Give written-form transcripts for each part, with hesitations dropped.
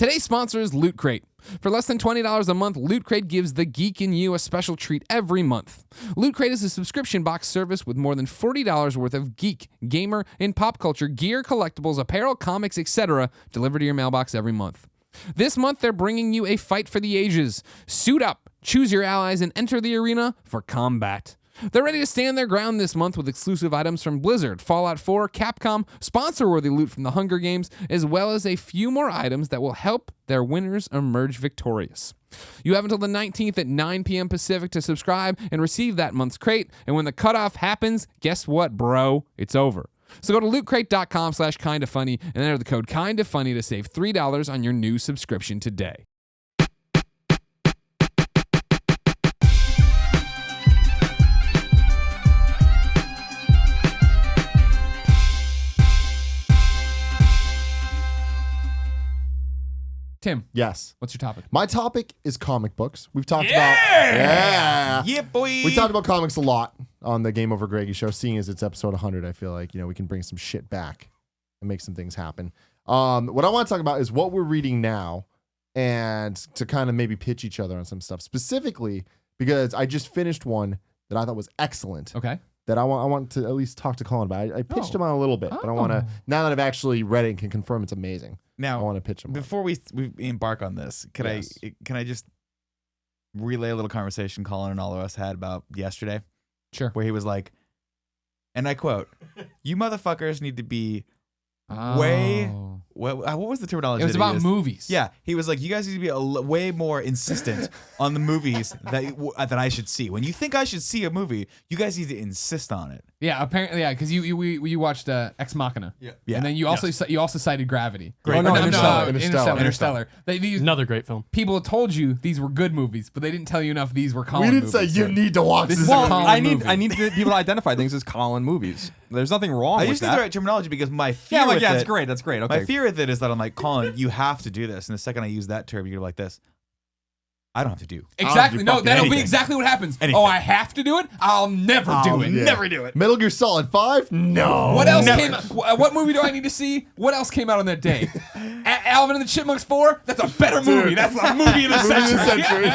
Today's sponsor is Loot Crate. For less than $20 a month, Loot Crate gives the geek in you a special treat every month. Loot Crate is a subscription box service with more than $40 worth of geek, gamer, and pop culture gear, collectibles, apparel, comics, etc. delivered to your mailbox every month. This month, they're bringing you a fight for the ages. Suit up, choose your allies, and enter the arena for combat. They're ready to stand their ground this month with exclusive items from Blizzard, Fallout 4, Capcom, sponsor-worthy loot from the Hunger Games, as well as a few more items that will help their winners emerge victorious. You have until the 19th at 9 p.m. Pacific to subscribe and receive that month's crate, and when the cutoff happens, guess what, bro? It's over. So go to lootcrate.com/kindafunny and enter the code kindafunny to save $3 on your new subscription today. Tim. Yes. What's your topic? My topic is comic books. We've talked Yeah, boy. We talked about comics a lot on the Game Over Greggy show. Seeing as it's episode 100, I feel like, we can bring some shit back and make some things happen. What I want to talk about is what we're reading now and to kind of maybe pitch each other on some stuff. Specifically, because I just finished one that I thought was excellent. Okay. That I want to at least talk to Colin about. I pitched him on a little bit, but I want to, now that I've actually read it and can confirm it's amazing. Now, I want to pitch him. Before we embark on this, can I just relay a little conversation Colin and all of us had about yesterday? Sure. Where he was like, and I quote, "You motherfuckers need to be what was the terminology? It was about movies. Yeah, he was like, you guys need to be way more insistent on the movies that I should see. When you think I should see a movie, you guys need to insist on it." Yeah, apparently, yeah, because you watched Ex Machina. Yeah. And then you also cited Gravity. Great. Interstellar. Another great film. People told you these were good movies, but they didn't tell you enough these were Colin We didn't movies. say you need to watch this. Well, Colin I movie. need people to identify things as Colin movies. There's nothing wrong I with used that. the right terminology because my fear Yeah, with that's it, great. That's great. Okay. My fear with it is that I'm like, Colin, you have to do this. And the second I use that term, you're like this. I don't have to do. Exactly. No, that'll be anything. exactly what happens. Anything. Oh, I have to do it? I'll never do it. Yeah. Never do it. Metal Gear Solid 5? No. What else Never. came out? What movie do I need to see? What else came out on that day? Alvin and the Chipmunks 4? That's a better movie. That's a movie of the century.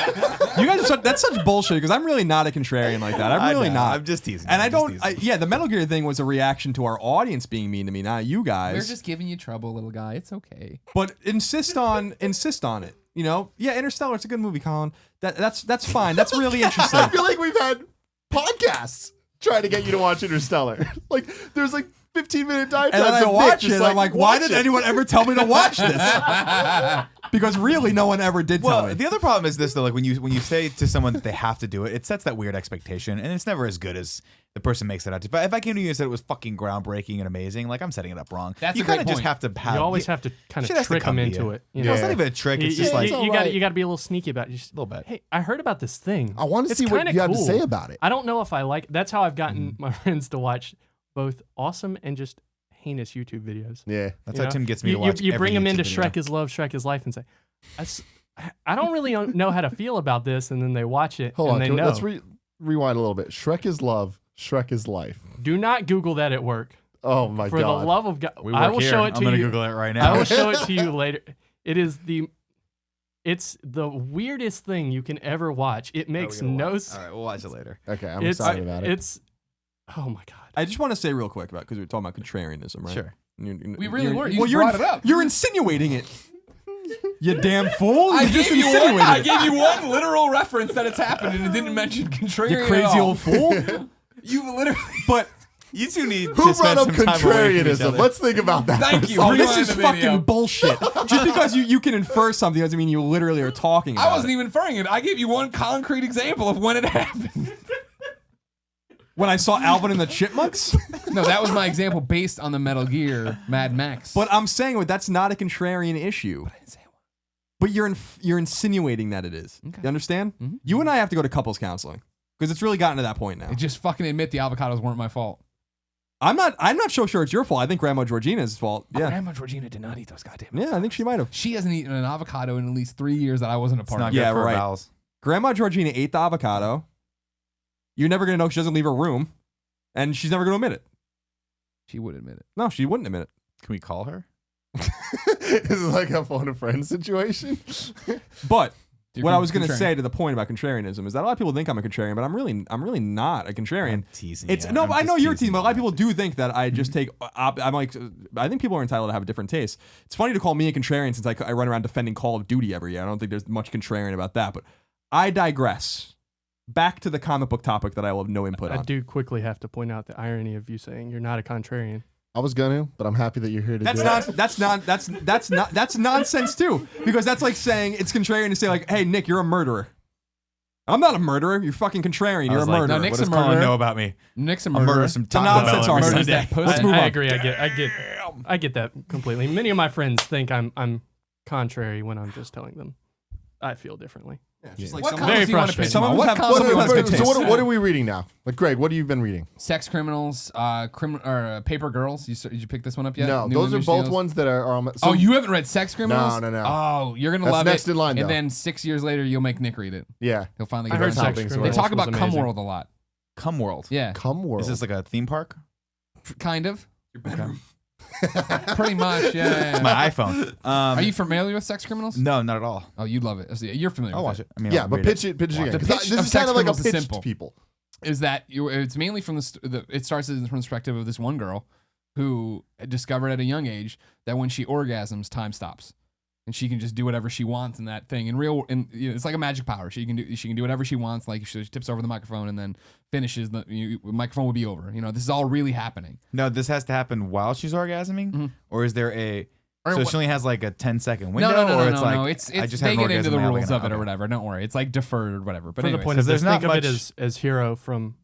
You guys are that's such bullshit because I'm really not a contrarian like that. I'm really not. I'm just teasing. And I'm I just don't. teasing. The Metal Gear thing was a reaction to our audience being mean to me, not you guys. We're just giving you trouble, little guy. It's okay. But insist on it. Interstellar. It's a good movie, Colin. That's fine. That's really interesting. I feel like we've had podcasts trying to get you to watch Interstellar. Like, there's like 15-minute diatribes. And then I of watch Nick it. just I'm like, why watch did it. anyone ever tell me to watch this? Because really, no one ever did tell me. Well, the other problem is this though. Like when you say to someone that they have to do it, it sets that weird expectation, and it's never as good as the person makes it out to. But if I came to you and said it was fucking groundbreaking and amazing, like I'm setting it up wrong. That's you a great kind of just point. have to have. You always have to kind shit of has to trick come them to into you. it. No, it's not even a trick. It's just like you got to be a little sneaky about it. Just a little bit. Hey, I heard about this thing. I want to It's see what kinda you have to cool. say about it. I don't know if I like. That's how I've gotten my friends to watch both awesome and just heinous YouTube videos. Yeah. That's You how know? Tim gets me to watch. You bring every them into YouTube video. Shrek is Love, Shrek is Life, and say, I don't really know how to feel about this, and then they watch it Hold and on. they know. Let's rewind a little bit. Shrek is love. Shrek is life. Do not Google that at work. Oh my For God. the love of God, We I work will here. show it to I'm gonna you. Google it right I now. will show it to you later. It's the weirdest thing you can ever watch. It makes no sense. All right, we'll watch it later. Okay, I'm excited about it. It's oh my God. I just want to say real quick about because we were talking about contrarianism, right? Sure. We really were. You Well, just you're brought it up. You're insinuating it. You damn fool! I You just gave you one. insinuated I it. gave you one literal reference that it's happened, and it didn't mention contrarian. You at crazy all. old fool. You literally. But You two need Who to brought spend up some time away from each contrarianism? other. Let's think about that. Thank you. oh, Rewind this is the video. fucking bullshit. Just because you can infer something doesn't mean you literally are talking about I wasn't it. even inferring it. I gave you one concrete example of when it happened. When I saw Alvin and the Chipmunks. No, that was my example based on the Metal Gear Mad Max. But I'm saying that's not a contrarian issue. But you're insinuating that it is. Okay. You understand? Mhm. You and I have to go to couples counseling because it's really gotten to that point now. just fucking admit the avocados weren't my fault. I'm not so sure it's your fault. I think Grandma Georgina's fault. Yeah. Grandma Georgina did not eat those goddamn. Yeah, I think she might have. She hasn't eaten an avocado in at least 3 years that I wasn't a It's part not of. good Yeah, for right. bowels. Grandma Georgina ate the avocado. You're never gonna know she doesn't leave her room, and she's never gonna admit it. She would admit it. No, she wouldn't admit it. Can we call her? Is it like a phone a friend situation? But You're what I was going to contrarian. say to the point about contrarianism is that a lot of people think I'm a contrarian, but I'm really not a contrarian. I'm teasing. It's you. no, I'm I know just you're teasing, but a lot of you. people do think that I just take. I'm like, I think people are entitled to have a different taste. It's funny to call me a contrarian since I run around defending Call of Duty every year. I don't think there's much contrarian about that, but I digress. Back to the comic book topic that I will have no input I on. do quickly have to point out the irony of you saying you're not a contrarian. I was gonna, but I'm happy that you're here to do it. That's nonsense too, because that's like saying it's contrarian to say like, hey Nick, you're a murderer. I'm not a murderer. You're fucking contrarian. You're a murderer. No, Nick's What a does Colin murderer. know about me? Nick's a I murderer. murder some a Taco nonsense Bell every argument. Sunday. Let's move I on. agree. I get that completely. Many of my friends think I'm contrary when I'm just telling them I feel differently. Just like What someone- comics do you want to frustrating. pitch? Someone What was have- comics do you want to Someone- pitch? So what are we reading now? Like, Greg, what have you been reading? Sex criminals, paper girls. Did you pick this one up yet? No, New those are English both Deals? ones that are. So Oh, you haven't read Sex Criminals? No. Oh, you're gonna That's love next it. in line, and though. then 6 years later, you'll make Nick read it. Yeah. He'll finally I get heard around to Sex it. They They Criminals talk was about Cum amazing. World a lot. Cum World. Yeah, Come world. Is this like a theme park? kind of. Pretty much. Yeah. My iPhone. Are you familiar with Sex Criminals? No, not at all. Oh, you'd love it. You're familiar. I'll with watch it. I mean, yeah, I'll but read pitch it again. The 'Cause pitch this of is Sex kind of like a Criminals is pitch simple. to people. Is that it's mainly from it starts from the perspective of this one girl who discovered at a young age that when she orgasms, time stops, and she can just do whatever she wants in that thing. It's like a magic power. She can do whatever she wants. Like she tips over the microphone and then finishes the microphone will be over. This is all really happening. No, this has to happen while she's orgasming, Mhm. or is there a? Or So what- she only has like a 10-second window, No. or it's like No. It's I just had they an get into orgasm the now, rules like, of it or okay. whatever. Don't worry. It's like deferred or whatever. But From the anyways, point of 'cause this, there's think not of it much- as Hero from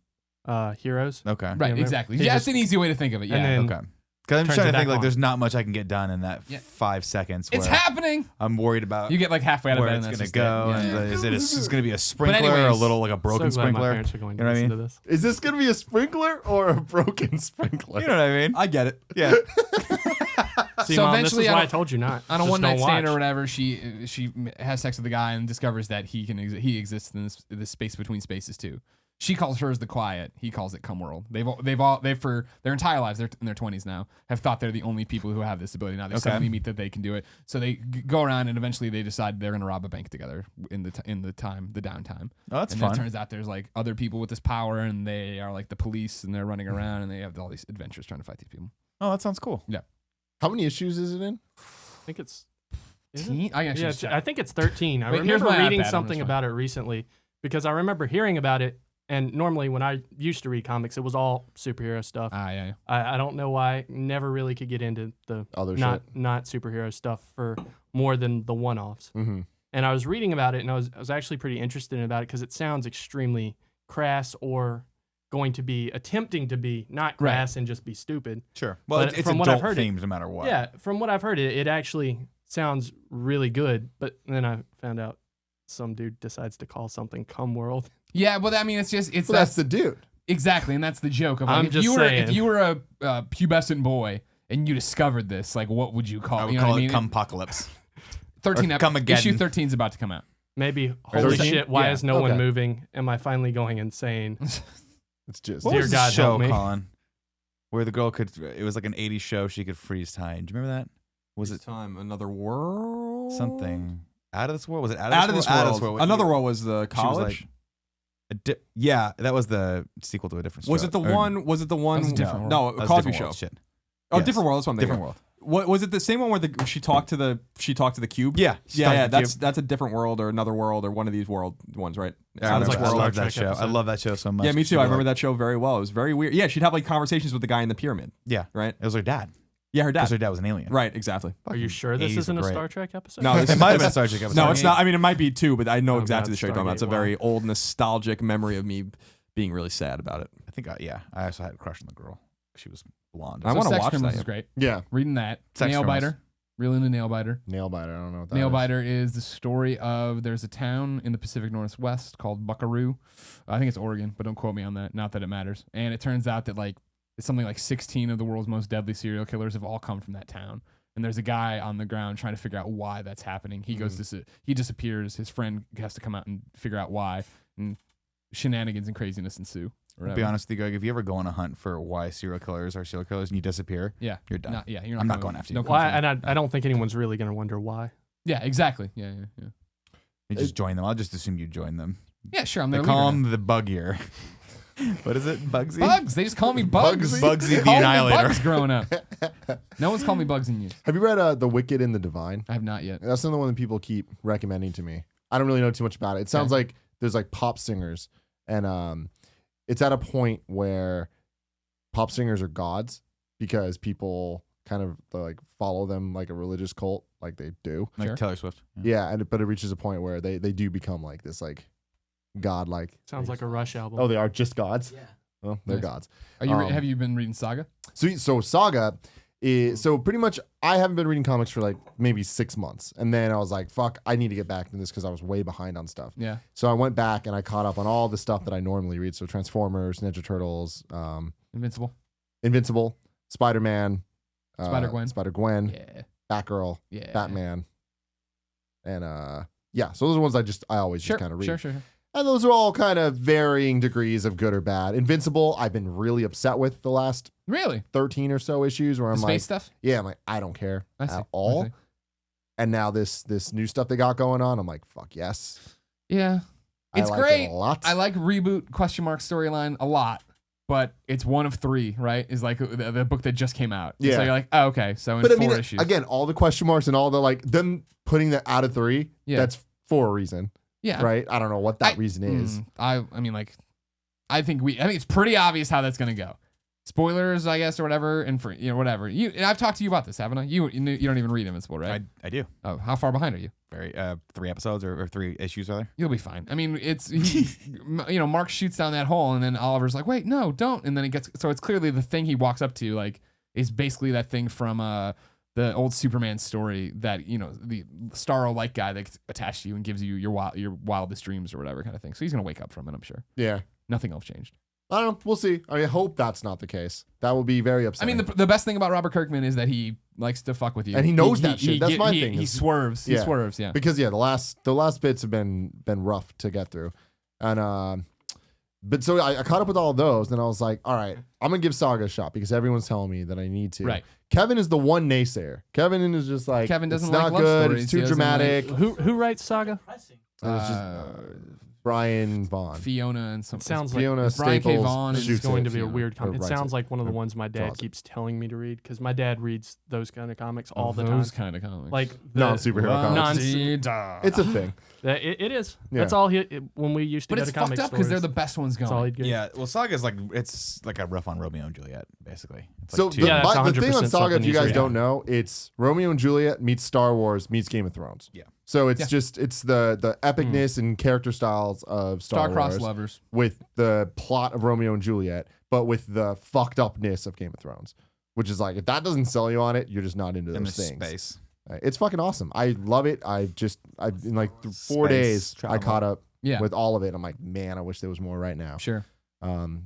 Heroes. Okay. right, Yeah, exactly. he Yeah, just- it's an easy way to think of it. Yeah, and then Okay. Because I'm turns trying it to think back like on. there's not much I can get done in that Yeah. 5 seconds. it's where happening. I'm worried about You get like halfway out of where bed it's and gonna that's go. just it. And Yeah. is it gonna be a sprinkler or a anyways, little like a broken so glad my sprinkler? parents are going to You know what I listen mean? to this. Is this going to be a sprinkler or a broken sprinkler? You know what I mean? I get it. Yeah. See, So Mom, eventually this is on why a- I told you not. On a Just one night don't stand or watch. whatever, she has sex with the guy and discovers that he exists in this space between spaces too. She calls hers the quiet. He calls it cum world. They've for their entire lives, they're in their 20s now, have thought they're the only people who have this ability. Now they Okay. suddenly meet that they can do it. So they go around and eventually they decide they're going to rob a bank together in the downtime. Oh, that's and fun. then it turns out there's like other people with this power and they are like the police and they're running around and they have all these adventures trying to fight these people. Oh, that sounds cool. How many issues is it in? I think it's. Is it? I actually Yeah, just checked. I think it's 13. I Wait, here's remember my reading iPad, I'm something just about it recently because I remember hearing about it. And normally, when I used to read comics, it was all superhero stuff. Yeah. I don't know why. Never really could get into the Other not superhero stuff for more than the one-offs. Mm-hmm. And I was reading about it, and I was actually pretty interested about it because it sounds extremely crass or going to be attempting to be not crass and just be stupid. Sure. Well, But it's from what I've adult heard, themed no matter what. Yeah, from what I've heard, it actually sounds really good. But then I found out some dude decides to call something cum world. Yeah, well, I mean, it's Well, that's the dude. exactly, and that's the joke of like, I'm if just you were saying. if you were a pubescent boy and you discovered this, like, what would you call? I would you know call what I it mean? Cumpocalypse. 13 or Cumageddon. issue 13 is about to come out. Maybe, holy 13? shit, why Yeah, is no one okay. moving? Am I finally going insane? It's just. What Dear was the God, show, help me. Colin? Where the girl it was like an 80s show, she could freeze time. Do you remember that? Was it Time Another World? something out of this world? Was it Out of this world. Out of this world. Another World was the She was college. yeah, that was the sequel to A Different Strokes. Was it the one? Was it the one? was a different No, That was Cosby Different Show. World shit. Oh, Yes. different world. That's what I'm thinking. Different world. What was it? The same one where she talked to the cube? Yeah. she talked Yeah. to the That's a different world or another world or one of these ones, right? I Sounds remember like that. a I Star love that Trek show. I episode. love that show so much. Yeah, me She'd too. be I remember like- that show very well. It was very weird. Yeah, she'd have like conversations with the guy in the pyramid, Yeah, right? it was her dad. Yeah, her Because dad. her dad was an alien. Right, exactly. Are you sure this 80s isn't a were great. Star Trek episode? No, this It is- might have been a Star Trek episode. No, it's not. I mean, it might be too, but I know Oh, exactly God, the show you're talking about. It's a Stargate, very old, nostalgic memory of me being really sad about it. I think, I also had a crush on the girl. She was blonde. I wanna Sex watch Criminals that. is great. Yeah. Reading that. Sex Nail Criminals. Biter. Real into Nail Biter. Nail biter. I don't know what that Nail is. Biter is the story of there's a town in the Pacific Northwest called Buckaroo. I think it's Oregon, but don't quote me on that. Not that it matters. And it turns out that like it's something like 16 of the world's most deadly serial killers have all come from that town. And there's a guy on the ground trying to figure out why that's happening. He goes he disappears. His friend has to come out and figure out why. And shenanigans and craziness ensue. I'll be honest with you, Greg. If you ever go on a hunt for why serial killers are serial killers and you disappear, Yeah, you're done. you're not. I'm not going after you. No Why? And I don't think anyone's really gonna wonder why. Yeah, exactly. Yeah. You just join them. I'll just assume you join them. Yeah, sure. I'm They their call leader him the Buggier. What is it? Bugsy? now. Bugs. They just call me Bugs. Bugsy They the called me Annihilator. Bugs growing up. No one's called me Bugs in years. Have you read The Wicked and the Divine? I have not yet. That's another one that people keep recommending to me. I don't really know too much about it. It sounds like there's like pop singers, and it's at a point where pop singers are gods because people kind of like follow them like a religious cult, like they do. Like Sure. Taylor Swift. Yeah, but it reaches a point where they do become like this like god-like. Sounds like a Rush album. Oh, they are just gods. Yeah. Well, they're Nice. gods. Are you? Um, Have you been reading Saga? So Saga is so pretty much. I haven't been reading comics for like maybe 6 months, and then I was like, "Fuck, I need to get back into this" because I was way behind on stuff. Yeah. So I went back and I caught up on all the stuff that I normally read. So Transformers, Ninja Turtles, Invincible. Invincible, Spider-Man, Spider-Gwen. Spider-Gwen, Yeah. Batgirl, Yeah. Batman, and yeah. So those are ones I always Sure. just kind of read. Sure. And those are all kind of varying degrees of good or bad. Invincible, I've been really upset with the last Really? 13 or so issues where The I'm space like, stuff? yeah, I'm like, I don't care I see. at I all. see. And now this new stuff they got going on, I'm like, fuck yes. Yeah. I It's like great. it a lot. I like reboot ? Storyline a lot, but it's one of 3, right? Is like the book that just came out. Yeah. So you're like, oh, okay. So in but I 4 mean, issues. again, all the question marks and all the like, them putting that out of 3, Yeah. that's for a reason, yeah. right? I don't know what that reason is. I mean, like, I think it's pretty obvious how that's gonna go. Spoilers, I guess, or whatever, and for whatever. I've talked to you about this, haven't I? You don't even read Invincible, right? I do. Oh, how far behind are you? Very 3 episodes or 3 issues rather. You'll be fine. I mean, Mark shoots down that hole, and then Oliver's like, "Wait, no, don't!" And then it gets so it's clearly the thing he walks up to, like, is basically that thing from the old Superman story that the Starro like guy that gets attached to you and gives you your wildest dreams or whatever kind of thing. So he's gonna wake up from it, I'm sure. Yeah. Nothing else changed. I don't know. We'll see. I hope that's not the case. That will be very I upsetting. mean, the best thing about Robert Kirkman is that he likes to fuck with you, And he knows that shit. That's my he, thing He is- swerves. He Yeah. swerves. Yeah. because the last bits have been rough to get through, and but so I caught up with all of those, and I was like, all right, I'm gonna give Saga a shot because everyone's telling me that I need to. Right. Kevin is the one naysayer. Kevin is just like, Kevin doesn't it's like not love good. stories. It's He too doesn't dramatic. Who writes Saga? Pressing. It was just Brian Vaughn. Fiona and some. It sounds like Fiona Brian K. Staples Vaughn is it's shoots going it, to be a Fiona, weird or comic. It writes sounds it, like one of the or ones my dad draws it. keeps telling me to read because my dad reads those kind of comics all the time. Those kind of comics. Like the Non-superhero comics. non- It's a thing. It is. Yeah. That's all when we used to But go it's to comic fucked up because they're stores. the best ones That's all going. he'd get. Yeah, well, Saga's it's like a rough on Romeo and Juliet, basically. It's So like the, two- Yeah, that's the thing on 100% Saga, if something you he's guys reading. don't know, it's Romeo and Juliet meets Star Wars meets Game of Thrones. Yeah. So it's Yeah. just it's the epicness and character styles of Star Star-crossed Wars lovers. with the plot of Romeo and Juliet, but with the fucked upness of Game of Thrones. Which is like, if that doesn't sell you on it, you're just not into in those the things. space. It's fucking awesome. I love it. I've in like 4 Space days, travel. I caught up Yeah. with all of it. I'm like, man, I wish there was more right now. Sure.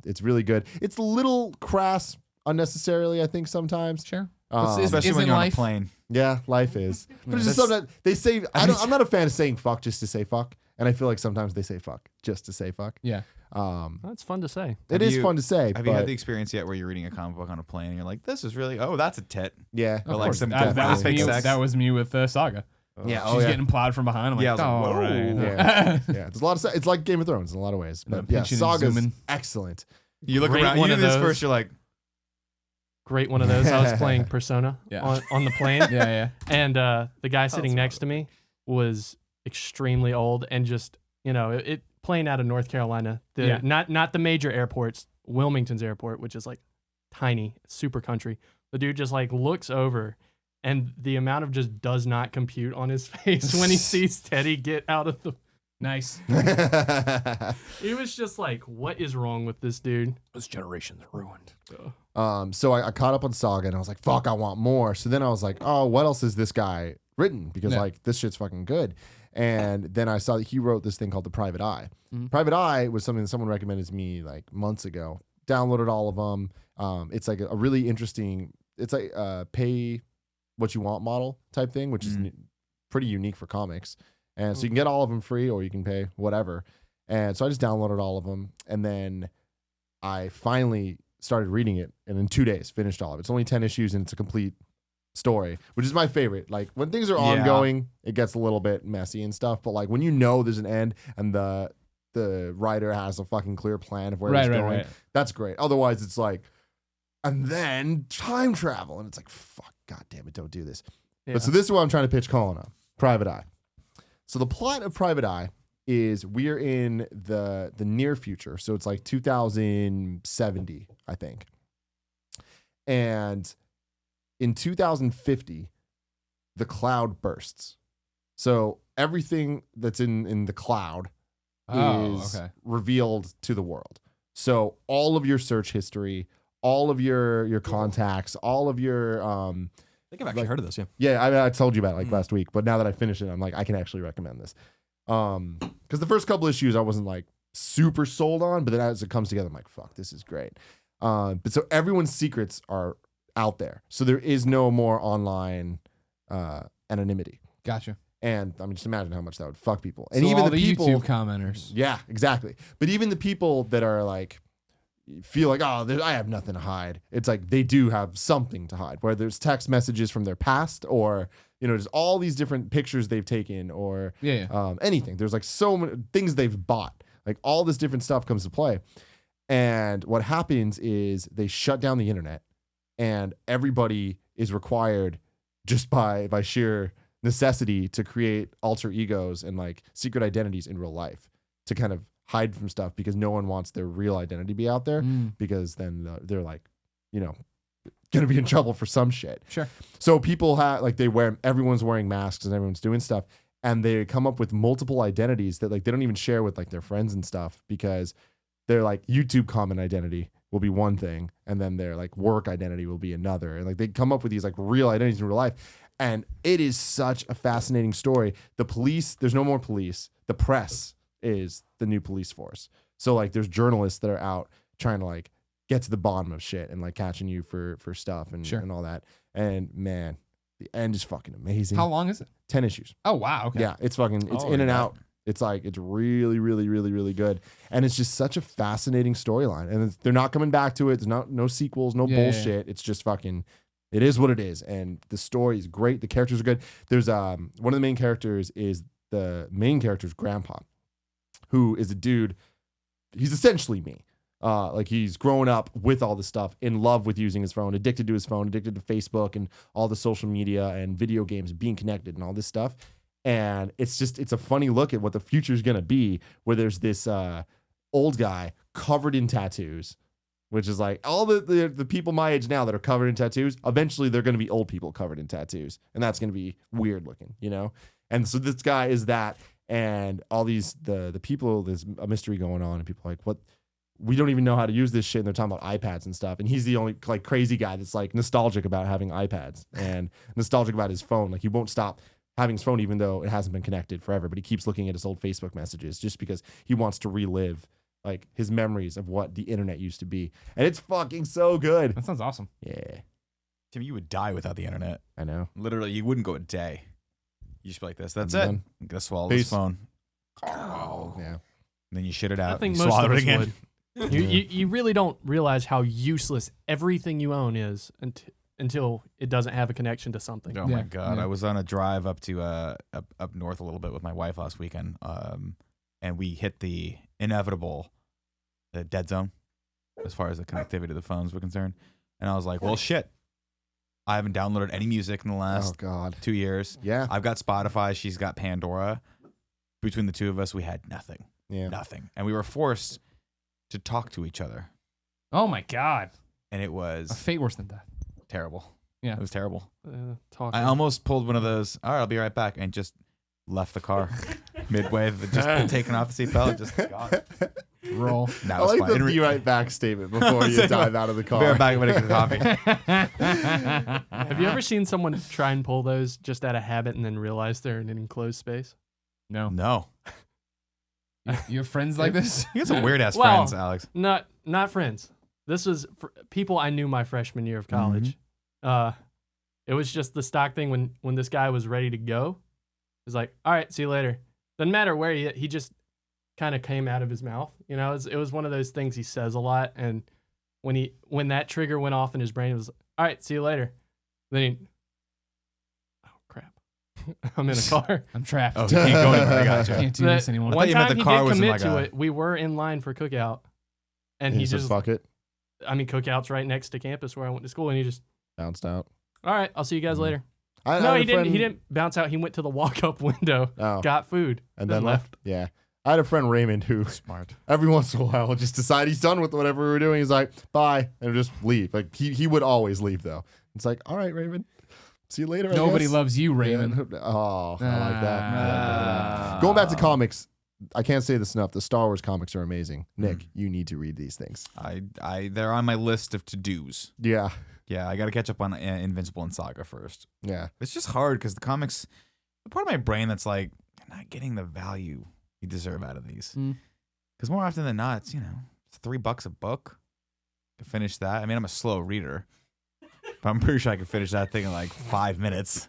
It's really good. It's a little crass unnecessarily, I think, sometimes. Sure. Especially Is when in you're on a life- plane. Yeah, life is. But it's just That's- something that they say. I'm not a fan of saying fuck just to say fuck. And I feel like sometimes they say fuck just to say fuck. Yeah. That's fun to say. It Have is you- fun to say. Have but you had the experience yet where you're reading a comic book on a plane and you're like, this is really, that's a tit. yeah. Of like course. some that, death was fake me, sex. that was me with Saga. Yeah, She's getting plowed from behind. I'm like, Yeah, I was like, oh, whoa. right. Yeah. Yeah. There's a lot of. It's like Game of Thrones in a lot of ways. And I'm But yeah, pinching and Saga's zooming. excellent. You look Great around, you one do of this those. first, you're like, Great one of those. I was playing Persona Yeah. on the plane, Yeah. and the guy sitting next to me was extremely old and just it playing out of North Carolina. Yeah. Not the major airports. Wilmington's airport, which is like tiny, super country. The dude just like looks over, and the amount of just does not compute on his face when he sees Teddy get out of the. Nice. He was just like, "What is wrong with this dude?" This generation's ruined. So I caught up on Saga and I was like, fuck, I want more. So then I was like, oh, what else has this guy written? Because Yeah. like this shit's fucking good. And then I saw that he wrote this thing called The Private Eye. Mhm. Private Eye was something that someone recommended to me like months ago. Downloaded all of them. It's like a really interesting, it's like a pay what you want model type thing, which is pretty unique for comics. And so you can get all of them free or you can pay whatever. And so I just downloaded all of them, and then I finally started reading it, and in 2 days finished all of it. It's only 10 issues, and it's a complete story, which is my favorite. Like when things are ongoing, it gets a little bit messy and stuff, but like when you know there's an end and the writer has a fucking clear plan of where it's going, that's great. Otherwise, it's like, and then time travel, and it's like, fuck, god damn it, don't do this. Yeah. But so this is what I'm trying to pitch Colin on. Private Eye. So the plot of Private Eye is we're in the near future. So it's like 2070, I think. And in 2050, the cloud bursts. So everything that's in the cloud is revealed to the world. So all of your search history, all of your contacts, all of your I think I've actually heard of this. Yeah, I told you about it like last week, but now that I finished it, I'm like, I can actually recommend this. Because the first couple issues I wasn't like super sold on, but then as it comes together, I'm like, fuck, this is great. But so everyone's secrets are out there, so there is no more online anonymity. Gotcha. And I mean, just imagine how much that would fuck people. And so even all the people, YouTube commenters. Yeah, exactly. But even the people that are like, feel like, oh, I have nothing to hide. It's like they do have something to hide, where there's text messages from their past, or there's all these different pictures they've taken, or anything. There's like so many things they've bought. Like all this different stuff comes to play. And what happens is they shut down the internet, and everybody is required just by sheer necessity to create alter egos and like secret identities in real life to kind of hide from stuff, because no one wants their real identity to be out there, because then they're like, gonna be in trouble for some shit. Sure. So people have like everyone's wearing masks and everyone's doing stuff, and they come up with multiple identities that like they don't even share with like their friends and stuff, because they're like YouTube comment identity will be one thing, and then their like work identity will be another, and like they come up with these like real identities in real life. And it is such a fascinating story. The police, there's no more police. The press is the new police force. So like there's journalists that are out trying to like get to the bottom of shit and like catching you for stuff and all that. And man, the end is fucking amazing. How long is it? 10 issues. Oh wow. Okay. Yeah, it's fucking in and out. It's like it's really, really, really, really good. And it's just such a fascinating storyline. And they're not coming back to it. There's no sequels, no bullshit. It's just fucking, it is what it is. And the story is great. The characters are good. There's one of the main characters is the main character's grandpa, who is a dude. He's essentially me. Like he's grown up with all this stuff, in love with using his phone, addicted to his phone, addicted to Facebook and all the social media and video games, being connected and all this stuff. And it's a funny look at what the future is going to be, where there's this old guy covered in tattoos, which is like all the people my age now that are covered in tattoos, eventually they're going to be old people covered in tattoos. And that's going to be weird looking, And so this guy is that, and all these, the people, there's a mystery going on, and people are like, what? We don't even know how to use this shit. And they're talking about iPads and stuff. And he's the only like crazy guy that's like nostalgic about having iPads and nostalgic about his phone. Like he won't stop having his phone, even though it hasn't been connected forever, but he keeps looking at his old Facebook messages just because he wants to relive like his memories of what the internet used to be. And it's fucking so good. That sounds awesome. Yeah. Tim, you would die without the internet. I know. Literally, you wouldn't go a day. You just be like this. That's I'm it. done. I'm gonna swallow Peace. this phone. Oh. Yeah. And then you shit it out. I think and most swallow of it us again. would. You really don't realize how useless everything you own is until it doesn't have a connection to something. Oh my god! I was on a drive up to up north a little bit with my wife last weekend, and we hit the inevitable dead zone as far as the connectivity to the phones were concerned. And I was like, well, shit. I haven't downloaded any music in the last 2 years. Yeah. I've got Spotify. She's got Pandora. Between the two of us, we had nothing. Yeah. Nothing. And we were forced to talk to each other. Oh my god. And it was A fate worse than death. terrible. Yeah. It was terrible. Talking. I almost pulled one of those, all right, I'll be right back, and just left the car midway, just taking off the seatbelt, just gone. Roll. No, I it was like fine. the be right back statement before you dive out of the car. Be right back when I get coffee. Have you ever seen someone try and pull those just out of habit and then realize they're in an enclosed space? No. No. You have friends like this? You got some weird ass Well, friends, Alex. Not friends. This was people I knew my freshman year of college. It was just the stock thing when this guy was ready to go. He was like, all right, see you later. Doesn't matter where he just kind of came out of his mouth. You know, it was one of those things he says a lot, and when that trigger went off in his brain, it was all right, see you later. Then oh crap, I'm in a car. I'm trapped. Oh, you can't go anywhere. I got you. Can't do this anymore. thought One you meant time the he car did was in commit like to a- it. We were in line for cookout, and And he said, just, fuck it, I mean, cookout's right next to campus where I went to school, and he just, bounced out. all right, I'll see you guys later. I No, had he a didn't. friend- He didn't bounce out. He went to the walk-up window, Oh, got food, and then left. Yeah. I had a friend, Raymond, who Smart. every once in a while will just decide he's done with whatever we were doing. He's like, bye, and just leave. Like he would always leave though. It's like, all right, Raymond, see you later. I Nobody guess. loves you, Raymond. Yeah. Oh, I like that. I like Ah. that. Going back to comics, I can't say this enough. The Star Wars comics are amazing. Nick, you need to read these things. They're on my list of to-dos. Yeah, Yeah, I got to catch up on Invincible and Saga first. yeah. It's just hard because the comics, the part of my brain that's like, I'm not getting the value you deserve out of these. Because more often than not, it's, it's $3 a book. I can finish that. I mean, I'm a slow reader, but I'm pretty sure I can finish that thing in like 5 minutes.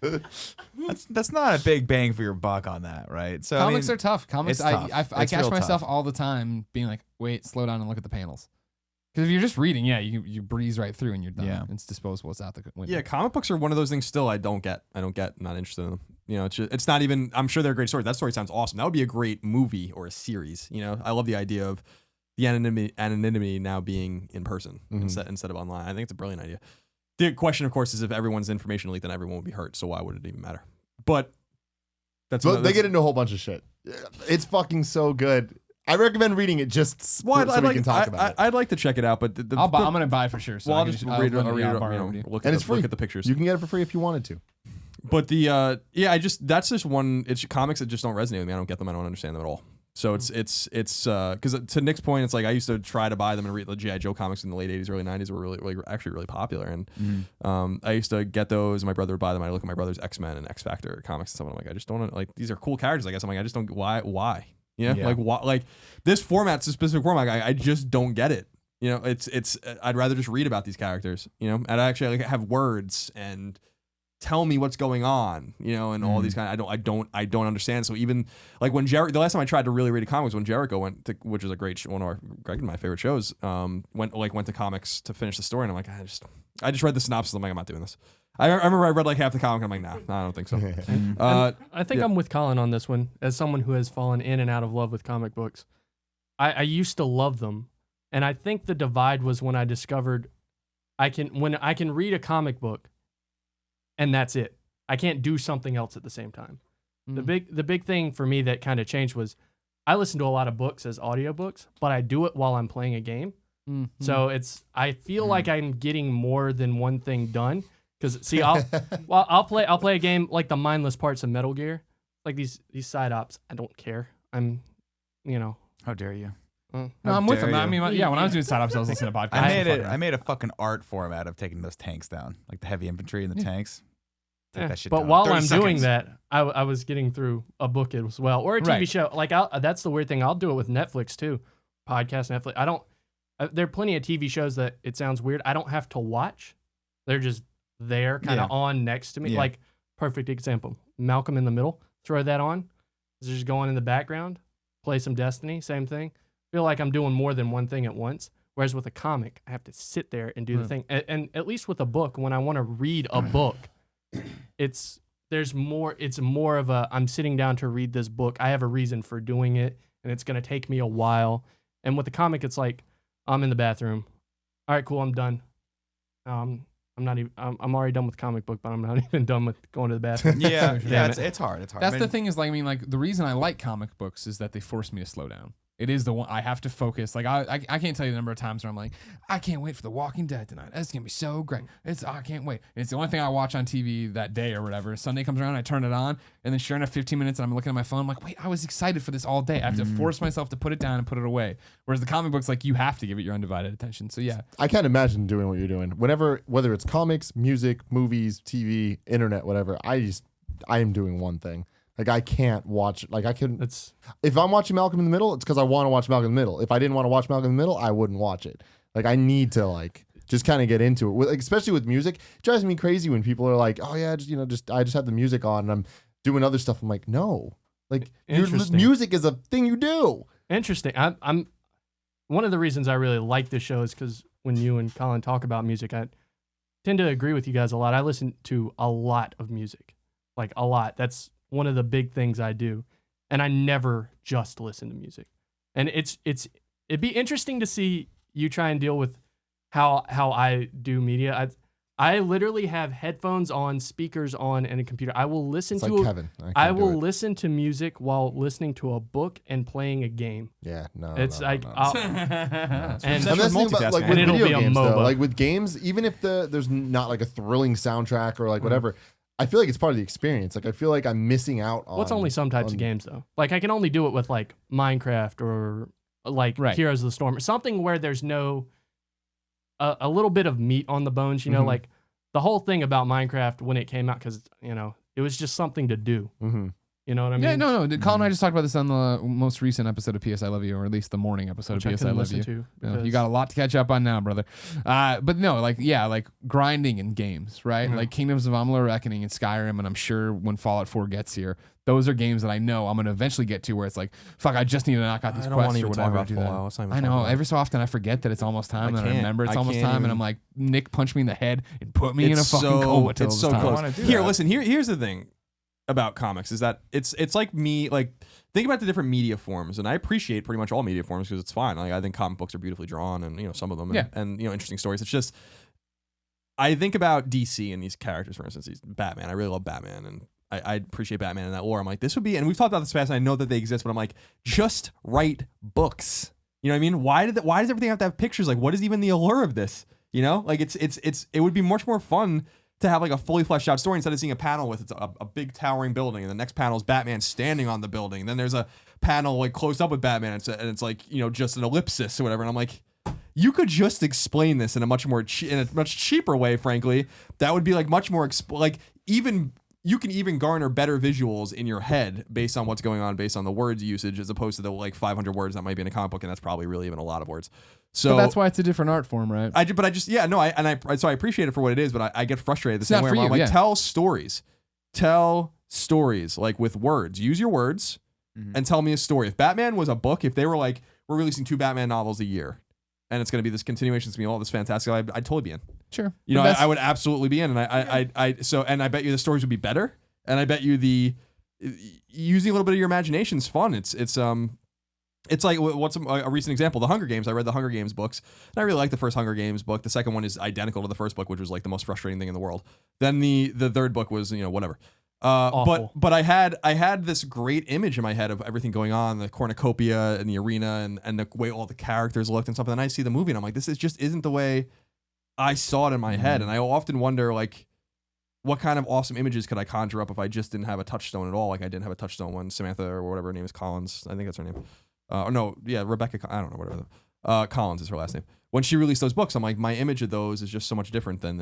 That's not a big bang for your buck on that, right? So Comics are tough. Comics, it's tough. I It's catch real myself tough. all the time being like, wait, slow down and look at the panels. Because if you're just reading, yeah, you breeze right through and you're done. Yeah. It's disposable. It's out the window. Yeah, comic books are one of those things still I don't get. Not interested in them. It's not even, I'm sure they're great stories. That story sounds awesome. That would be a great movie or a series. I love the idea of the anonymity now being in person instead of online. I think it's a brilliant idea. The question, of course, is if everyone's information leaked, then everyone would be hurt. So why would it even matter? But So they get into a whole bunch of shit. It's fucking so good. I recommend reading it just so we can talk about it. I'd like to check it out, but I'm going to buy for sure. So well, I I'll can just I'll read it. lend I'll it, read I'll it. borrow it over to you. Look And at it's look free. at the pictures. You can get it for free if you wanted to. But that's just one. It's comics that just don't resonate with me. I don't get them. I don't understand them at all. So it's because to Nick's point, it's like I used to try to buy them and read the G.I. Joe comics in the late 80s, early 90s were really actually really popular, and I used to get those. My brother would buy them. I look at my brother's X-Men and X Factor comics and stuff. And I'm like, I just don't like these are cool characters. I guess I'm like I just don't why. Yeah, Yeah. like why, like this format's a specific format. I just don't get it. It's I'd rather just read about these characters. And actually like have words and tell me what's going on. And all these kind of I don't understand. So even like when the last time I tried to really read a comic was when Jericho went to, which is a great one of Greg and my favorite shows. Went to comics to finish the story, and I'm like I just read the synopsis. I'm like I'm not doing this. I remember I read like half the comic. I'm like nah, I don't think so. I think I'm with Colin on this one. As someone who has fallen in and out of love with comic books, I used to love them, and I think the divide was when I discovered I can read a comic book, and that's it. I can't do something else at the same time. The big thing for me that kind of changed was I listen to a lot of books as audiobooks, but I do it while I'm playing a game. So I feel like I'm getting more than one thing done. Because see, I'll play a game like the mindless parts of Metal Gear, like these side ops. I don't care. I'm, How dare you? No, I'm with dare him. I you. mean, yeah, when I was doing side ups, I was listening to podcasts. I made a fucking art form out of taking those tanks down, like the heavy infantry and the tanks. Take that shit But down in while 30 I'm doing seconds. that, I was getting through a book as well, or a TV Right. show. Like that's the weird thing. I'll do it with Netflix too, podcast Netflix. There are plenty of TV shows that it sounds weird. I don't have to watch. They're just there, kind of on next to me. Yeah. Like perfect example, Malcolm in the Middle. Throw that on. It's just going in the background. Play some Destiny. Same thing. Feel like I'm doing more than one thing at once. Whereas with a comic, I have to sit there and do the thing. And at least with a book, when I want to read a book, it's more of a I'm sitting down to read this book. I have a reason for doing it, and it's gonna take me a while. And with the comic, it's like I'm in the bathroom. All right, cool, I'm done. I'm not even. I'm already done with the comic book, but I'm not even done with going to the bathroom. Yeah, Damn it. it's hard. It's hard. That's I the mean, thing is like, I mean, like the reason I like comic books is that they force me to slow down. It is the one I have to focus. Like I can't tell you the number of times where I'm like, I can't wait for The Walking Dead tonight. That's gonna be so great. I can't wait. And it's the only thing I watch on TV that day or whatever. Sunday comes around, I turn it on, and then sure enough, 15 minutes, and I'm looking at my phone. I'm like, wait, I was excited for this all day. I have to force myself to put it down and put it away. Whereas the comic books, like you have to give it your undivided attention. So yeah, I can't imagine doing what you're doing. Whether it's comics, music, movies, TV, internet, whatever, I am doing one thing. Like I can't watch. Like I can. If I'm watching Malcolm in the Middle, it's because I want to watch Malcolm in the Middle. If I didn't want to watch Malcolm in the Middle, I wouldn't watch it. Like I need to just kind of get into it. Especially with music, it drives me crazy when people are like, "Oh yeah, I just have the music on and I'm doing other stuff." I'm like, no, like your Interesting. music is a thing you do. Interesting. I'm one of the reasons I really like this show is because when you and Colin talk about music, I tend to agree with you guys a lot. I listen to a lot of music, like a lot. That's one of the big things I do, and I never just listen to music. And it'd be interesting to see you try and deal with how I do media. I literally have headphones on, speakers on, and a computer. I will listen It's to like Kevin. I will listen to music while listening to a book and playing a game. Yeah, no. It's no, like no, no. I'll- And and that's the thing about, like, multitasking. with And it'll video be a games, though, MOBA. like with games, even if there's not like a thrilling soundtrack or like whatever, I feel like it's part of the experience. Like I feel like I'm missing out on. well, it's only some types of games though. Like I can only do it with like Minecraft or like Right. Heroes of the Storm, something where there's no a little bit of meat on the bones. You know, Mhm. like the whole thing about Minecraft when it came out, because it was just something to do. Mm-hmm. You know what I mean? Yeah, no. Colin and I just talked about this on the most recent episode of PS I Love You, or at least the morning episode Which of I PS I couldn't Love listen You. to. You because- got a lot to catch up on now, brother. But no, like grinding in games, right? Mhm. Like Kingdoms of Amalur Reckoning and Skyrim, and I'm sure when Fallout 4 gets here, those are games that I know I'm gonna eventually get to where it's like, fuck, I just need to knock out these I don't want quests to or even talk whatever. about to do that. Fallout. Let's not even I talk know. about it. Every so often I forget that it's almost time, and I can't. remember it's I almost can't time, and even- I'm like, Nick punched me in the head and put me in a It's fucking so- coma till it's this so time. close. I wanna do Here, that. listen. Here's the thing about comics is that it's like me. Like think about the different media forms, and I appreciate pretty much all media forms because it's fine. Like I think comic books are beautifully drawn, and some of them, and interesting stories. It's just I think about DC and these characters, for instance, Batman. I really love Batman, and I appreciate Batman in that lore. I'm like, this would be, and we've talked about this past, and I know that they exist, but I'm like, just write books. You know what I mean? Why does everything have to have pictures? Like, what is even the allure of this? Like it would be much more fun to have like a fully fleshed out story instead of seeing a panel with a big towering building, and the next panel is Batman standing on the building. And then there's a panel like close up with Batman, and it's like just an ellipsis or whatever. And I'm like, you could just explain this in a much cheaper way. Frankly, that would be like much more even. You can even garner better visuals in your head based on what's going on, based on the words usage, as opposed to the like 500 words that might be in a comic book, and that's probably really even a lot of words. So But that's why it's a different art form, right? I appreciate it for what it is, but I get frustrated the It's same not way. for Where I'm you, like, yeah. tell stories like with words. Use your words and tell me a story. If Batman was a book, if they were like, we're releasing 2 Batman novels a year, and it's going to be this continuation, it's going to be all this fantastic, I'd totally be in. Sure. I would absolutely be in, and I bet you the stories would be better, and I bet you the using a little bit of your imagination is fun. It's like what's a recent example? The Hunger Games. I read the Hunger Games books, and I really liked the first Hunger Games book. The second one is identical to the first book, which was like the most frustrating thing in the world. Then the third book was whatever. Awful. But I had this great image in my head of everything going on, the cornucopia and the arena and the way all the characters looked and stuff. And then I see the movie and I'm like, this isn't the way I saw it in my head. And I often wonder like, what kind of awesome images could I conjure up if I just didn't have a touchstone at all? Like I didn't have a touchstone when Samantha or whatever her name is, Collins, I think that's her name. Rebecca, I don't know, whatever. Collins is her last name. When she released those books, I'm like, my image of those is just so much different than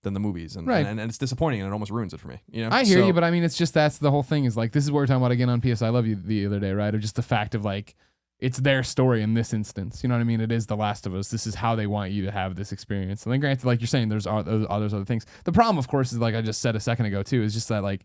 than the movies, and it's disappointing, and it almost ruins it for me. I hear you, but I mean, it's just that's the whole thing is like this is what we're talking about again on PS I Love You the other day, right? Of just the fact of like it's their story in this instance. You know what I mean? It is The Last of Us. This is how they want you to have this experience. And then granted, like you're saying, there's other things. The problem, of course, is like I just said a second ago too, is just that like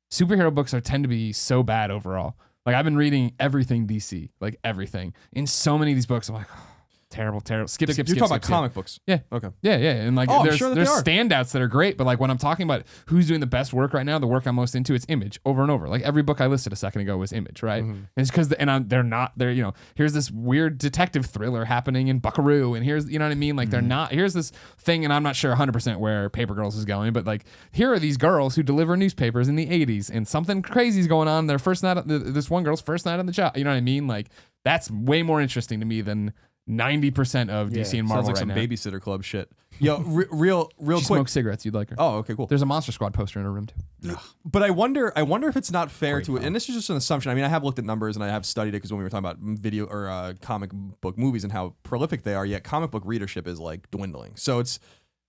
superhero books tend to be so bad overall. Like I've been reading everything DC, like everything. In so many of these books, I'm like, oh, terrible. Skip. You're talking about comic books. Yeah. Okay. Yeah. And like I'm there's sure that they are. standouts that are great, but like when I'm talking about who's doing the best work right now, the work I'm most into, it's Image over and over. Like every book I listed a second ago was Image, right? And it's because they're here's this weird detective thriller happening in Buckaroo, and here's what I mean? Like they're not, here's this thing, and I'm not sure 100% where Paper Girls is going, but like here are these girls who deliver newspapers in the 80s, and something crazy is going on. Their first night, this one girl's first night on the job. You know what I mean? Like that's way more interesting to me than 90% of DC and Marvel Sounds like some now. Babysitter Club shit. Yo, real She quick. smokes cigarettes. You'd like her. Oh, okay, cool. There's a Monster Squad poster in her room too. But I wonder if it's not fair to, and this is just an assumption. I mean, I have looked at numbers and I have studied it because when we were talking about video or comic book movies and how prolific they are, yet comic book readership is like dwindling. So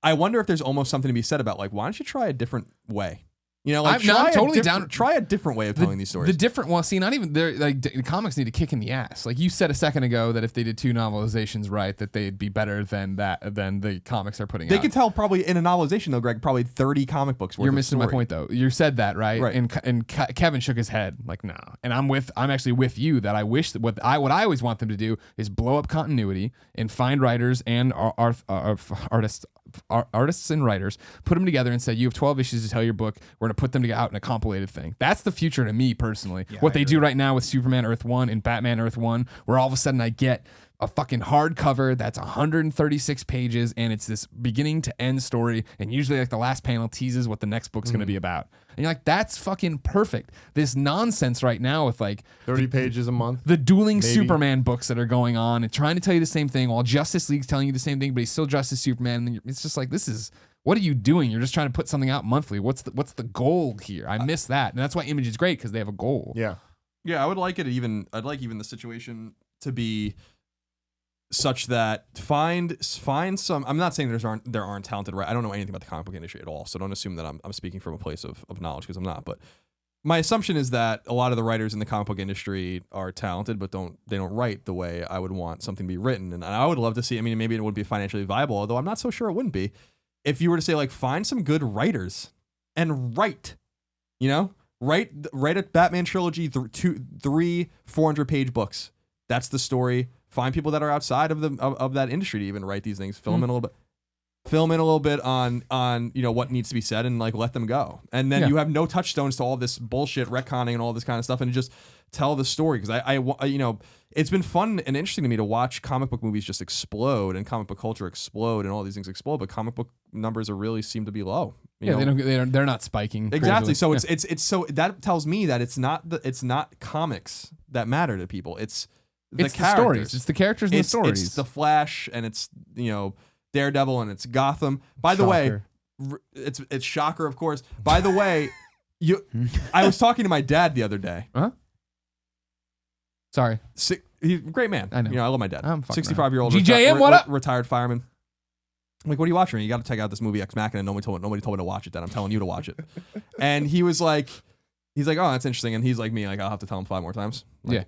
I wonder if there's almost something to be said about like, why don't you try a different way? You know, like I'm totally down. Try a different way of telling these stories. The different, well, see, not even the comics need a kick in the ass. Like you said a second ago that if they did 2 novelizations right, that they'd be better than the comics are putting out. They could tell probably in a novelization though, Greg, probably 30 comic books worth. You're missing my point though. You said that right, Right. And Kevin shook his head like no. And I'm actually with you that I wish that what I always want them to do is blow up continuity and find writers and artists and writers, put them together and say, you have 12 issues to tell your book. We're going to put them out in a compilated thing. That's the future to me personally. Yeah, what I they agree. do right now with Superman Earth 1 and Batman Earth 1, where all of a sudden I get a fucking hardcover that's 136 pages and it's this beginning to end story, and usually like the last panel teases what the next book's going to be about. And you're like, that's fucking perfect. This nonsense right now with like 30 pages a month. the dueling Maybe. Superman books that are going on and trying to tell you the same thing while Justice League's telling you the same thing, but he's still Justice Superman. And it's just like, what are you doing? You're just trying to put something out monthly. What's the goal here? I miss that. And that's why Image is great, because they have a goal. Yeah. Yeah, I'd like even the situation to be such that find some. I'm not saying there aren't talented. I don't know anything about the comic book industry at all, so don't assume that I'm speaking from a place of knowledge, because I'm not. But my assumption is that a lot of the writers in the comic book industry are talented, but they don't write the way I would want something to be written. And I would love to see. I mean, maybe it would be financially viable, although I'm not so sure it wouldn't be. If you were to say like find some good writers and write, you know, write a Batman trilogy, 3 400-page books. That's the story. Find people that are outside of that industry to even write these things. Fill them in a little bit on you know what needs to be said, and like let them go. And then you have no touchstones to all this bullshit retconning and all this kind of stuff, and just tell the story. Because I you know, it's been fun and interesting to me to watch comic book movies just explode and comic book culture explode and all these things explode, but comic book numbers are really seem to be low. You know? They're not spiking. Exactly. crazily. So it's so that tells me that it's not comics that matter to people. It's the stories. It's the characters and the stories. It's the Flash, and it's, you know, Daredevil, and it's Gotham. By the way, it's Shocker, of course. By the way, I was talking to my dad the other day. Huh? Sorry. He's a great man. I know. You know, I love my dad. I'm fucking 65-year-old GJM, what up? retired fireman. I'm like, what are you watching? You got to check out this movie Ex Machina. Nobody told me to watch it. Dad, I'm telling you to watch it. And he's like, oh, that's interesting. And he's like me, like I'll have to tell him 5 more times. Like, Yeah.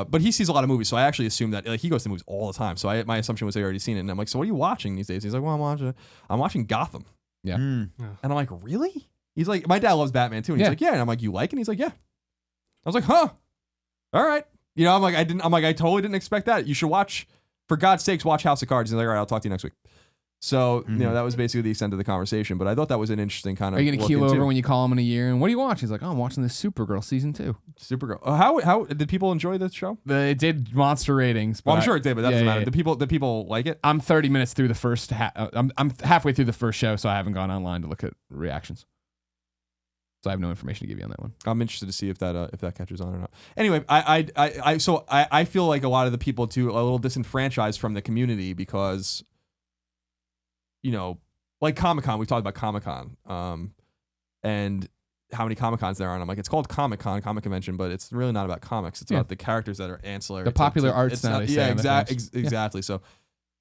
But he sees a lot of movies, so I actually assume that like he goes to movies all the time. So my assumption was they already seen it. And I'm like, so what are you watching these days? He's like, well, I'm watching Gotham. Yeah. And I'm like, really? He's like, my dad loves Batman too. And he's like, yeah. And I'm like, you like it? And he's like, yeah. I was like, huh. All right. You know, I totally didn't expect that. You should watch, for God's sakes, watch House of Cards. He's like, all right, I'll talk to you next week. So, you know, that was basically the extent of the conversation. But I thought that was an interesting kind of. Are you gonna keel over when you call him in a year? And what do you watch? He's like, oh, I'm watching this Supergirl season 2. Supergirl. How did people enjoy this show? It did monster ratings. Well, but I'm sure it did, but that doesn't matter. Did people like it? I'm 30 minutes through the first. I'm halfway through the first show, so I haven't gone online to look at reactions. So I have no information to give you on that one. I'm interested to see if that catches on or not. Anyway, I feel like a lot of the people too are a little disenfranchised from the community because, you know, like Comic-Con, we've talked about Comic-Con, and how many Comic-Cons there are. And I'm like, it's called Comic-Con, Comic Convention, but it's really not about comics. It's about the characters that are ancillary. The popular arts now, they say. Yeah, exactly. So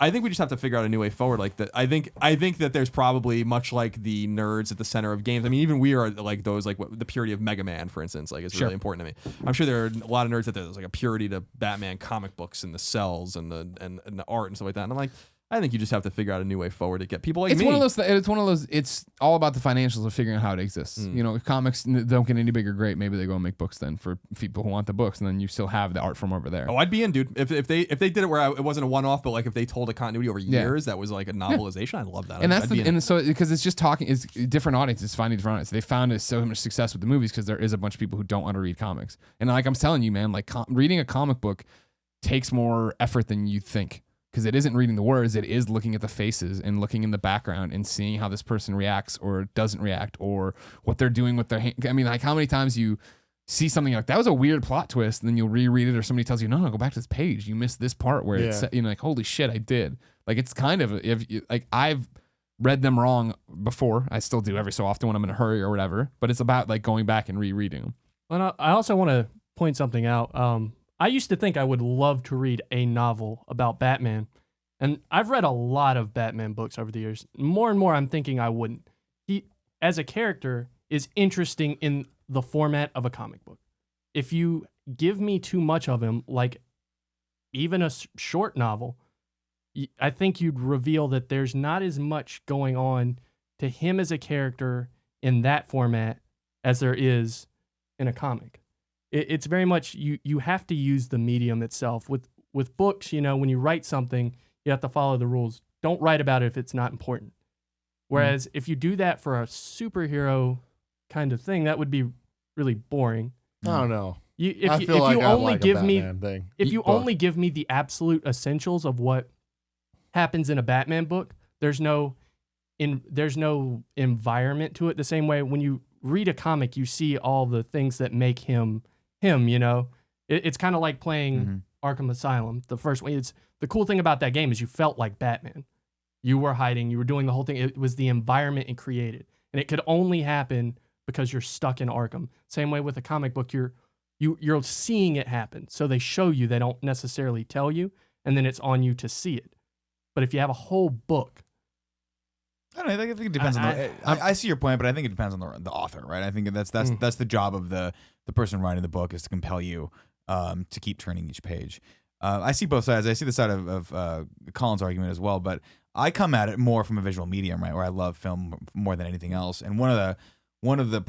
I think we just have to figure out a new way forward. Like that, I think that there's probably much like the nerds at the center of games. I mean, even we are like those, like the purity of Mega Man, for instance, like is really important to me. I'm sure there are a lot of nerds that there's like a purity to Batman comic books and the cells and the art and stuff like that. And I'm like, I think you just have to figure out a new way forward to get people like me. It's one of those. It's all about the financials of figuring out how it exists. You know, if comics don't get any bigger, great. Maybe they go and make books then for people who want the books, and then you still have the art from over there. Oh, I'd be in, dude. If they did it where it wasn't a one-off, but like if they told a continuity over years, that was like a novelization. I'd love that. And so because it's just talking, it's different audiences finding different audiences. They found so much success with the movies because there is a bunch of people who don't want to read comics. And like I'm telling you, man, like reading a comic book takes more effort than you think. Because it isn't reading the words, it is looking at the faces and looking in the background and seeing how this person reacts or doesn't react or what they're doing with their hand. I mean, like how many times you see something like that was a weird plot twist, and then you'll reread it, or somebody tells you, no, go back to this page. You missed this part where it's, you know, like, holy shit, I did. Like it's kind of like I've read them wrong before. I still do every so often when I'm in a hurry or whatever. But it's about like going back and rereading them. And I also want to point something out. I used to think I would love to read a novel about Batman. And I've read a lot of Batman books over the years. More and more, I'm thinking I wouldn't. He, as a character, is interesting in the format of a comic book. If you give me too much of him, like even a short novel, I think you'd reveal that there's not as much going on to him as a character in that format as there is in a comic. It's very much you have to use the medium itself. With books, you know, when you write something, you have to follow the rules. Don't write about it if it's not important. Whereas if you do that for a superhero kind of thing, that would be really boring. I don't know. If you only give me the absolute essentials of what happens in a Batman book, there's no environment to it the same way. When you read a comic, you see all the things that make him, you know. It's kind of like playing Arkham Asylum. The first one, the cool thing about that game is you felt like Batman. You were hiding, you were doing the whole thing. It was the environment it created. And it could only happen because you're stuck in Arkham. Same way with a comic book, you're seeing it happen. So they show you, they don't necessarily tell you, and then it's on you to see it. But if you have a whole book, I don't know. I think it depends I see your point, but I think it depends on the author, right? I think that's the job of the person writing the book, is to compel you to keep turning each page. I see both sides. I see the side of Colin's argument as well, but I come at it more from a visual medium, right, where I love film more than anything else. And one of the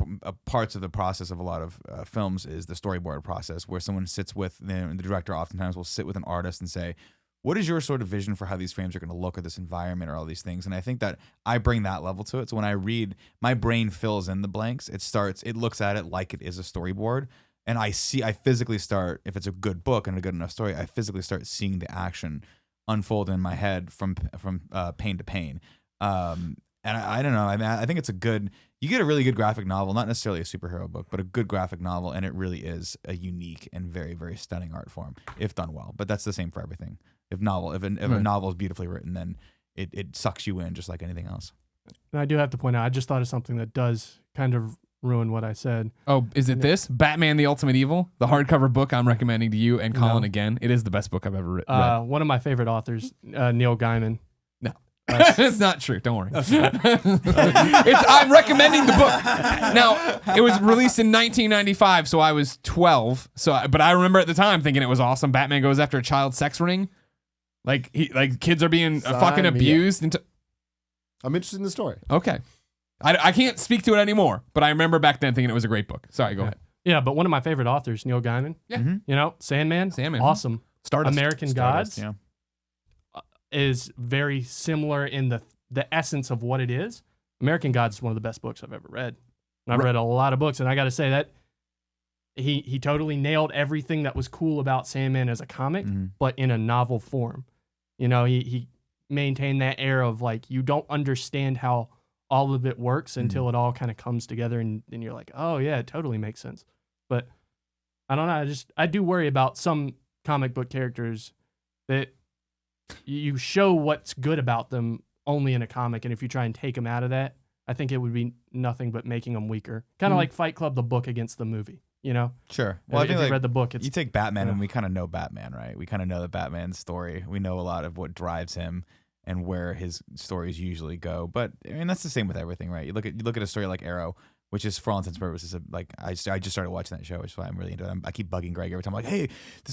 parts of the process of a lot of films is the storyboard process, where someone sits with the director. Oftentimes will sit with an artist and say, what is your sort of vision for how these frames are going to look, or this environment, or all these things? And I think that I bring that level to it. So when I read, my brain fills in the blanks. It looks at it like it is a storyboard. And I physically start, if it's a good book and a good enough story, I physically start seeing the action unfold in my head from pain to pain. And I don't know. I mean, I think you get a really good graphic novel, not necessarily a superhero book, but a good graphic novel, and it really is a unique and very, very stunning art form if done well. But that's the same for everything. If a novel is beautifully written, then it sucks you in just like anything else. And I do have to point out, I just thought of something that does kind of ruin what I said. Oh, is it this? Batman the Ultimate Evil? The hardcover book I'm recommending to you and Colin again. It is the best book I've ever read. One of my favorite authors, Neil Gaiman. No. It's not true. Don't worry. I'm recommending the book. Now, it was released in 1995, so I was 12. But I remember at the time thinking it was awesome. Batman goes after a child sex ring. Like kids are being fucking abused. I'm interested in the story. Okay. I can't speak to it anymore, but I remember back then thinking it was a great book. Sorry, go ahead. Yeah, but one of my favorite authors, Neil Gaiman. Yeah. You know, Sandman. Awesome. Stardust. American Gods. Yeah. Is very similar in the essence of what it is. American Gods is one of the best books I've ever read. And I've read a lot of books, and I got to say that he totally nailed everything that was cool about Sandman as a comic, but in a novel form. You know, he maintained that air of like, you don't understand how all of it works until it all kind of comes together, and you're like, oh yeah, it totally makes sense. But I don't know, I do worry about some comic book characters that you show what's good about them only in a comic, and if you try and take them out of that, I think it would be nothing but making them weaker. Kind of like Fight Club, the book against the movie, you know? Sure. Well, if you read the book, you take Batman, and we kind of know Batman, right? We kind of know the Batman story. We know a lot of what drives him and where his stories usually go. But I mean, that's the same with everything, right? You look at a story like Arrow, which is, for all intents and purposes, like I just started watching that show, which is why I'm really into it. I keep bugging Greg every time. I'm like, hey,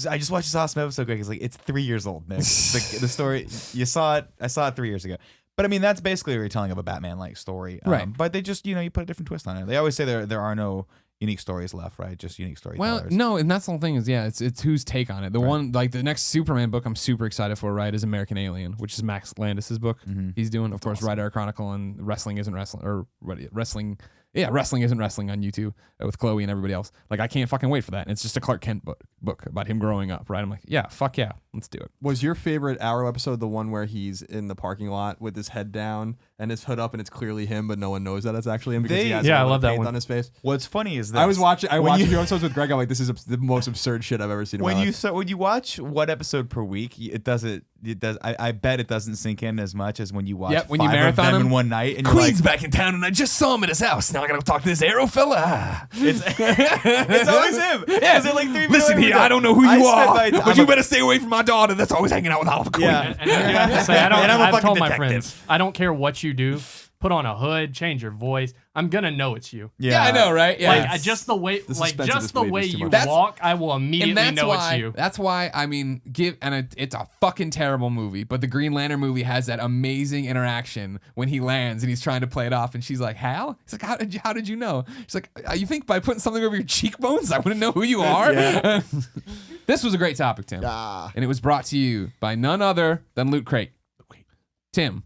I just watched this awesome episode. Greg is like, it's 3 years old, Nick. The story, you saw it. I saw it 3 years ago. But I mean, that's basically a retelling of a Batman-like story. Right. But they just, you put a different twist on it. They always say there are no unique stories left, right? Just unique storytellers. Well, no, and that's the whole thing is, it's whose take on it. The one, like the next Superman book I'm super excited for, right, is American Alien, which is Max Landis's book. He's doing, of course, Red Air Chronicle and Wrestling Isn't Wrestling, or Wrestling Isn't Wrestling on YouTube with Chloe and everybody else. Like, I can't fucking wait for that. And it's just a Clark Kent book about him growing up, right? I'm like, yeah, fuck yeah, let's do it. Was your favorite Arrow episode the one where he's in the parking lot with his head down and his hood up, and it's clearly him, but no one knows that it's actually him because he has I love that paint one on his face? What's funny is that I watched a few episodes with Greg. I'm like, this is the most absurd shit I've ever seen. When you watch one episode per week, it does. I bet it doesn't sink in as much as when you watch when you five marathon of them him in one night. And Queen's back in town, and I just saw him at his house. Now I gotta talk to this Arrow fella. It's always him. Yeah. Like 3 Listen here, I don't know who you are, but you better stay away from my daughter that's always hanging out with Oliver Queen. Yeah. And I have to say, I told my friends, I don't care what you do. put on a hood, change your voice. I'm gonna know it's you. Yeah, I know, right? Yeah, Like just the way, suspense of just the disbelief way is too you much. walk, I will immediately know why, it's you. That's why, I mean, it's a fucking terrible movie, but the Green Lantern movie has that amazing interaction when he lands and he's trying to play it off, and she's like, Hal? He's like, how did you know? She's like, you think by putting something over your cheekbones, I wouldn't know who you are? This was a great topic, Tim. And it was brought to you by none other than Loot Crate. Tim,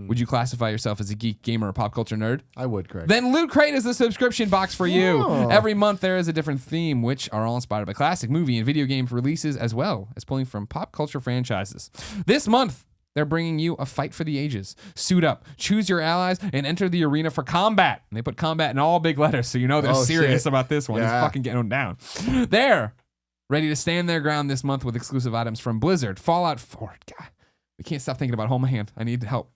would you classify yourself as a geek, gamer, or pop culture nerd? I would, Craig. Then Loot Crate is the subscription box for you. Oh. Every month there is a different theme, which are all inspired by classic movie and video game releases, as well as pulling from pop culture franchises. This month, they're bringing you a fight for the ages. Suit up, choose your allies, and enter the arena for combat. And they put combat in all big letters, so you know they're serious shit. about this one. Yeah. It's fucking getting down. They're ready to stand their ground this month with exclusive items from Blizzard, Fallout 4. God, we can't stop thinking about Hold My Hand. I need help.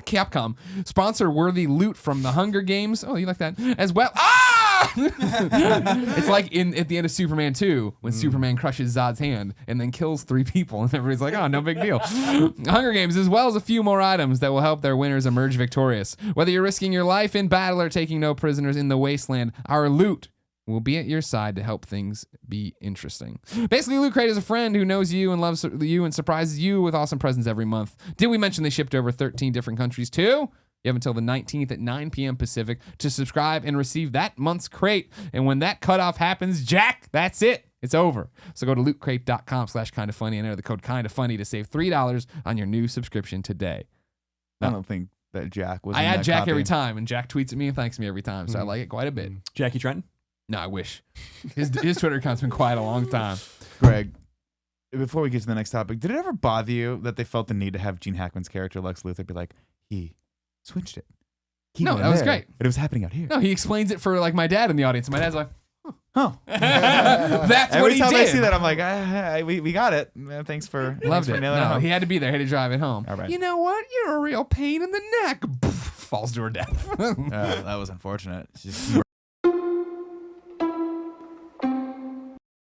Capcom, sponsor-worthy loot from the Hunger Games. Oh, you like that? As well. Ah! It's like at the end of Superman 2 when Superman crushes Zod's hand and then kills 3 people, and everybody's like, oh, no big deal. Hunger Games, as well as a few more items that will help their winners emerge victorious. Whether you're risking your life in battle or taking no prisoners in the wasteland, our loot will be at your side to help things be interesting. Basically, Loot Crate is a friend who knows you and loves you and surprises you with awesome presents every month. Did we mention they shipped to over 13 different countries too? You have until the 19th at 9 p.m. Pacific to subscribe and receive that month's crate. And when that cutoff happens, Jack, that's it. It's over. So go to lootcrate.com/kindafunny and enter the code kindafunny to save $3 on your new subscription today. I don't think that Jack was. I in add that Jack copy. every time, and Jack tweets at me and thanks me every time. So I like it quite a bit. Jackie Trenton. No, I wish. His Twitter account's been quiet a long time. Greg, before we get to the next topic, did it ever bother you that they felt the need to have Gene Hackman's character Lex Luthor be like, he switched it? He No, went that was there, great. But it was happening out here. No, he explains it for like my dad in the audience. My dad's like, Huh. that's Every what he time did. I see that, I'm like, we got it. Thanks for Loved it. nailing No, home. he had to be there. He had to drive it home. All right. You know what? You're a real pain in the neck. Falls to her death. That was unfortunate. It's just